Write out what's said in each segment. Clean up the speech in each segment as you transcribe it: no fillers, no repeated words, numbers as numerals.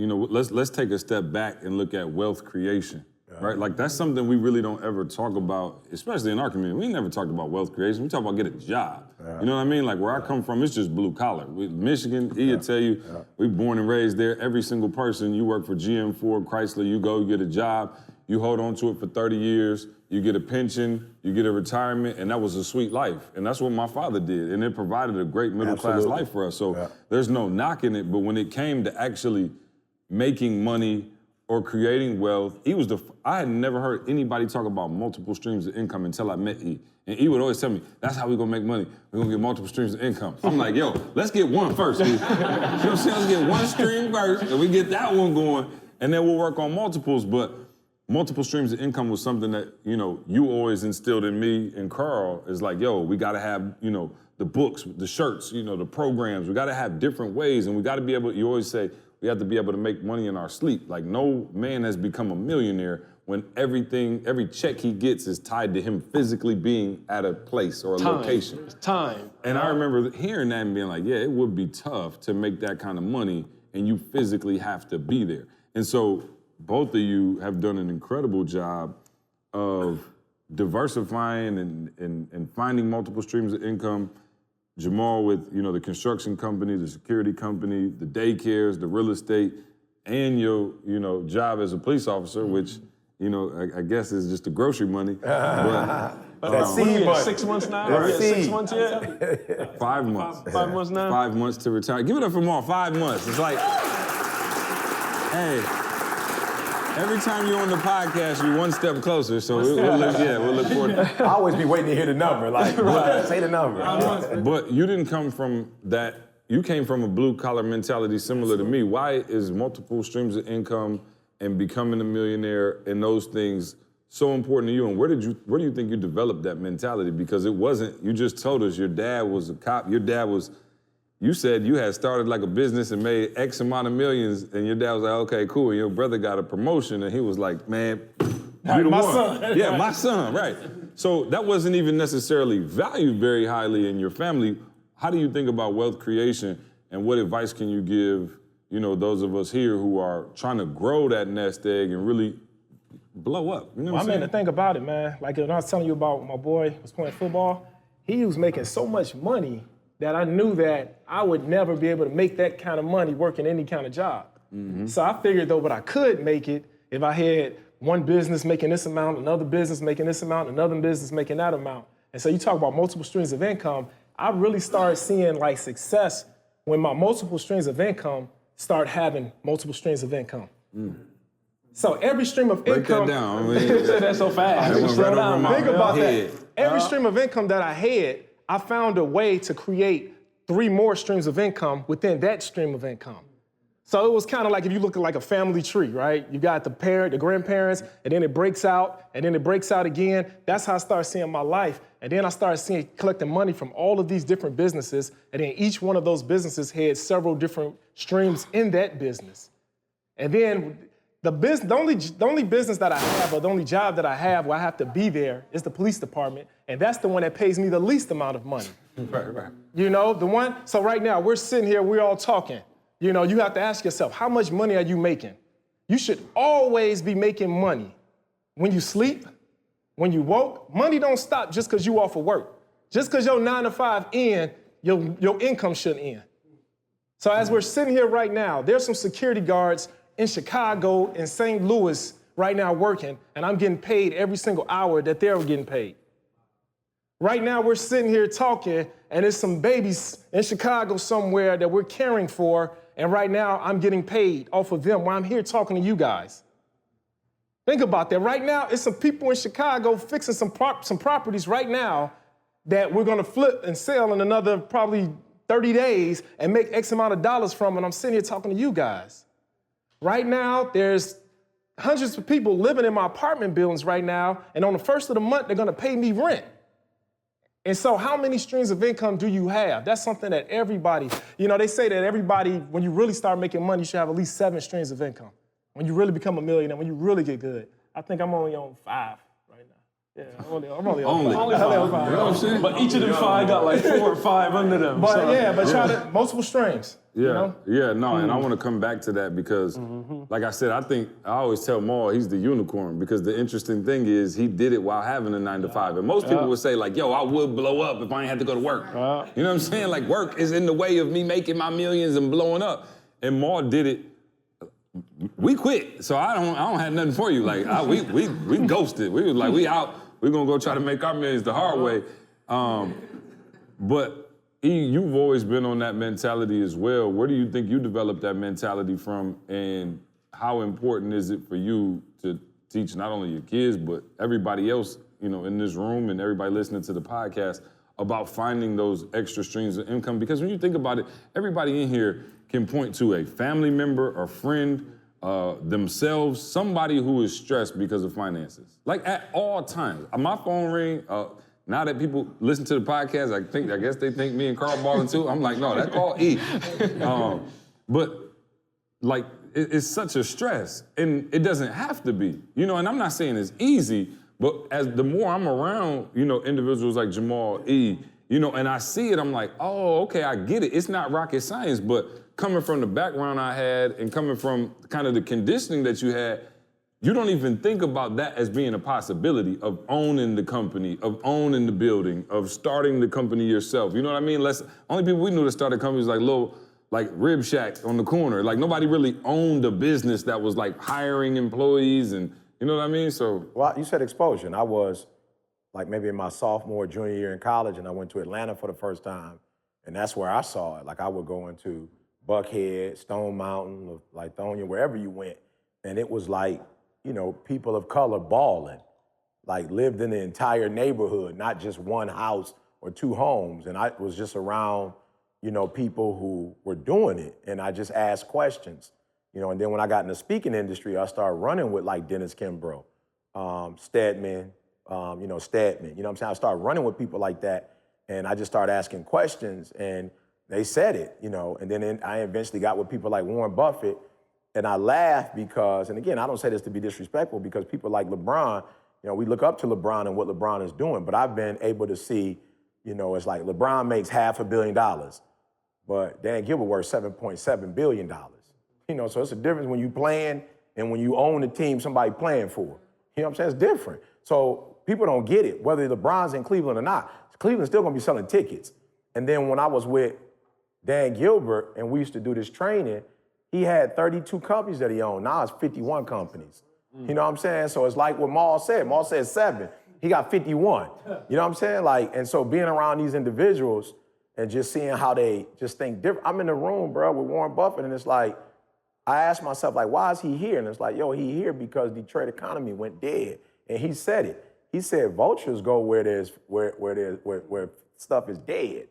let's take a step back and look at wealth creation, right? Like that's something we really don't ever talk about, especially in our community. We never talked about wealth creation. We talk about get a job. You know what I mean? Like where I come from, it's just blue collar. Michigan, he'll tell you, we born and raised there. Every single person, you work for GM, Ford, Chrysler, you go, you get a job, you hold on to it for 30 years, you get a pension, you get a retirement, and that was a sweet life. And that's what my father did, and it provided a great middle-class life for us. So there's no knocking it, but when it came to actually making money or creating wealth, I had never heard anybody talk about multiple streams of income until I met E. And E would always tell me, that's how we gonna make money. We're gonna get multiple streams of income. I'm like, yo, let's get one first, E. You know what I'm saying? Let's get one stream first, and we get that one going, and then we'll work on multiples. But multiple streams of income was something that, you always instilled in me and Carl is like, yo, we gotta have, the books, the shirts, the programs. We gotta have different ways, and we gotta be able, you always say, we have to be able to make money in our sleep. Like no man has become a millionaire when every check he gets is tied to him physically being at a place or a location. Time. And I remember hearing that and being like, yeah, it would be tough to make that kind of money and you physically have to be there. And so both of you have done an incredible job of diversifying and finding multiple streams of income. Jamal with, the construction company, the security company, the daycares, the real estate, and your, job as a police officer, which, I guess is just the grocery money. But that's 6 months now? That's 6 months yet? 5 months. 5 months now? 5 months to retire. Give it up for Maul, 5 months. It's like, hey, every time you're on the podcast, you're one step closer, so we'll look forward to it. I always be waiting to hear the number, like, say the number. But you didn't come from that, you came from a blue-collar mentality similar to me. Why is multiple streams of income and becoming a millionaire and those things so important to you? And where do you think you developed that mentality? Because it wasn't, you just told us your dad was a cop, you said you had started like a business and made X amount of millions, and your dad was like, okay, cool, and your brother got a promotion, and he was like, man, you're the one. Son. Yeah, my son, right. So that wasn't even necessarily valued very highly in your family. How do you think about wealth creation, and what advice can you give, those of us here who are trying to grow that nest egg and really blow up? You know what I'm saying? The thing about it, man, like when I was telling you about my boy who was playing football, he was making so much money that I knew that I would never be able to make that kind of money working any kind of job. Mm-hmm. So I figured though, but I could make it if I had one business making this amount, another business making this amount, another business making that amount. And so you talk about multiple streams of income, I really started seeing like success when my multiple streams of income start having multiple streams of income. Mm. So every stream of Break income. That down. I mean, you said that so fast. Slow down. Think about that. Every stream of income that I had, I found a way to create 3 more streams of income within that stream of income. So it was kind of like if you look at like a family tree, right? You got the parent, the grandparents, and then it breaks out, and then it breaks out again. That's how I started seeing my life. And then I started collecting money from all of these different businesses, and then each one of those businesses had several different streams in that business. And then the only business that I have, or the only job that I have where I have to be there is the police department, and that's the one that pays me the least amount of money. Right. The one, so right now we're sitting here, we're all talking. You have to ask yourself, how much money are you making? You should always be making money. When you sleep, when you woke, money don't stop just because you off of work. Just because your 9 to 5 end, your income shouldn't end. So as we're sitting here right now, there's some security guards in Chicago and St. Louis right now working, and I'm getting paid every single hour that they're getting paid. Right now we're sitting here talking, and there's some babies in Chicago somewhere that we're caring for, and right now I'm getting paid off of them while I'm here talking to you guys. Think about that. Right now, it's some people in Chicago fixing some properties right now that we're gonna flip and sell in another probably 30 days and make X amount of dollars from, and I'm sitting here talking to you guys. Right now, there's hundreds of people living in my apartment buildings right now, and on the first of the month, they're gonna pay me rent. And so how many streams of income do you have? That's something that everybody, they say that everybody, when you really start making money, you should have at least 7 streams of income. When you really become a millionaire, when you really get good. I think I'm only on 5 right now. Yeah, I'm only Only. on 5. You know what I'm saying? But each of them 5 got like 4 or 5 under them. But so. yeah, but try to multiple strings. Yeah, You know? yeah, no, and I want to come back to that because, like I said, I always tell Maul he's the unicorn because the interesting thing is he did it while having a 9 to 5. And most people would say like, yo, I would blow up if I ain't had to go to work. You know what I'm saying? Like work is in the way of me making my millions and blowing up. And Maul did it. We quit, so I don't have nothing for you. Like we ghosted. We was like, we out. We're gonna go try to make our millions the hard way. But you've always been on that mentality as well. Where do you think you developed that mentality from, and how important is it for you to teach not only your kids but everybody else, you know, in this room and everybody listening to the podcast about finding those extra streams of income? Because when you think about it, everybody in here can point to a family member, a friend, themselves, somebody who is stressed because of finances. Like at all times. My phone ring, now that people listen to the podcast, I guess they think me and Carl balling too. I'm like, no, that's called E. But like, it's such a stress, and it doesn't have to be, you know, and I'm not saying it's easy, but as the more I'm around, you know, individuals like Jamal, E, you know, and I see it, I'm like, oh, okay, I get it. It's not rocket science, but coming from the background I had and coming from kind of the conditioning that you had, you don't even think about that as being a possibility of owning the company, of owning the building, of starting the company yourself. You know what I mean? Only people we knew that started companies like Rib Shack on the corner. Like nobody really owned a business that was like hiring employees and, you know what I mean? So. Well, you said exposure, and I was like maybe in my sophomore, junior year in college, and I went to Atlanta for the first time, and that's where I saw it. Like I would go into Buckhead, Stone Mountain, Lithonia, wherever you went, and it was like, you know, people of color balling, like lived in the entire neighborhood, not just one house or 2 homes. And I was just around, you know, people who were doing it, and I just asked questions, you know. And then when I got in the speaking industry, I started running with like Dennis Kimbrough, Stedman, you know, Stedman. You know what I'm saying? I started running with people like that, and I just started asking questions, and they said it, you know. And then I eventually got with people like Warren Buffett, and I laugh because, and again, I don't say this to be disrespectful, because people like LeBron, you know, we look up to LeBron and what LeBron is doing, but I've been able to see, you know, it's like LeBron makes $500 million, but Dan Gilbert worth $7.7 billion. You know, so it's a difference when you playing and when you own the team somebody playing for. You know what I'm saying? It's different. So people don't get it, whether LeBron's in Cleveland or not. Cleveland's still gonna be selling tickets. And then when I was with Dan Gilbert and we used to do this training, he had 32 companies that he owned. Now it's 51 companies. You know what I'm saying? So it's like what Maul said. Maul said 7. He got 51. You know what I'm saying? Like, and so being around these individuals and just seeing how they just think different. I'm in the room, bro, with Warren Buffett, and it's like, I asked myself, like, why is he here? And it's like, yo, he here because Detroit economy went dead. And he said it. He said vultures go where stuff is dead.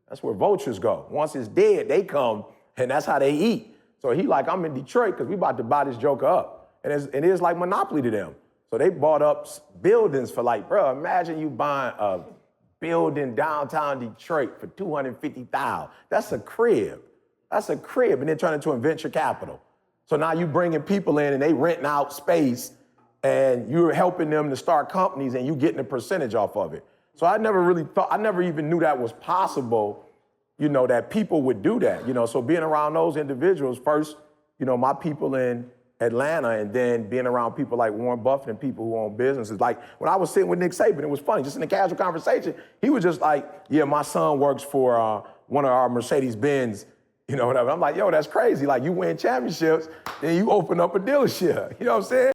That's where vultures go. Once it's dead, they come, and that's how they eat. So he like, I'm in Detroit because we about to buy this joker up. And it is like monopoly to them. So they bought up buildings for like, bro, imagine you buying a building downtown Detroit for $250,000. That's a crib. That's a crib, and then turn it into a venture capital. So now you bringing people in and they renting out space, and you're helping them to start companies, and you getting a percentage off of it. So I never even knew that was possible, you know, that people would do that, you know. So being around those individuals, first, you know, my people in Atlanta, and then being around people like Warren Buffett and people who own businesses. Like when I was sitting with Nick Saban, it was funny, just in a casual conversation, he was just like, yeah, my son works for one of our Mercedes-Benz, you know, whatever. I'm like, yo, that's crazy. Like you win championships, then you open up a dealership, you know what I'm saying?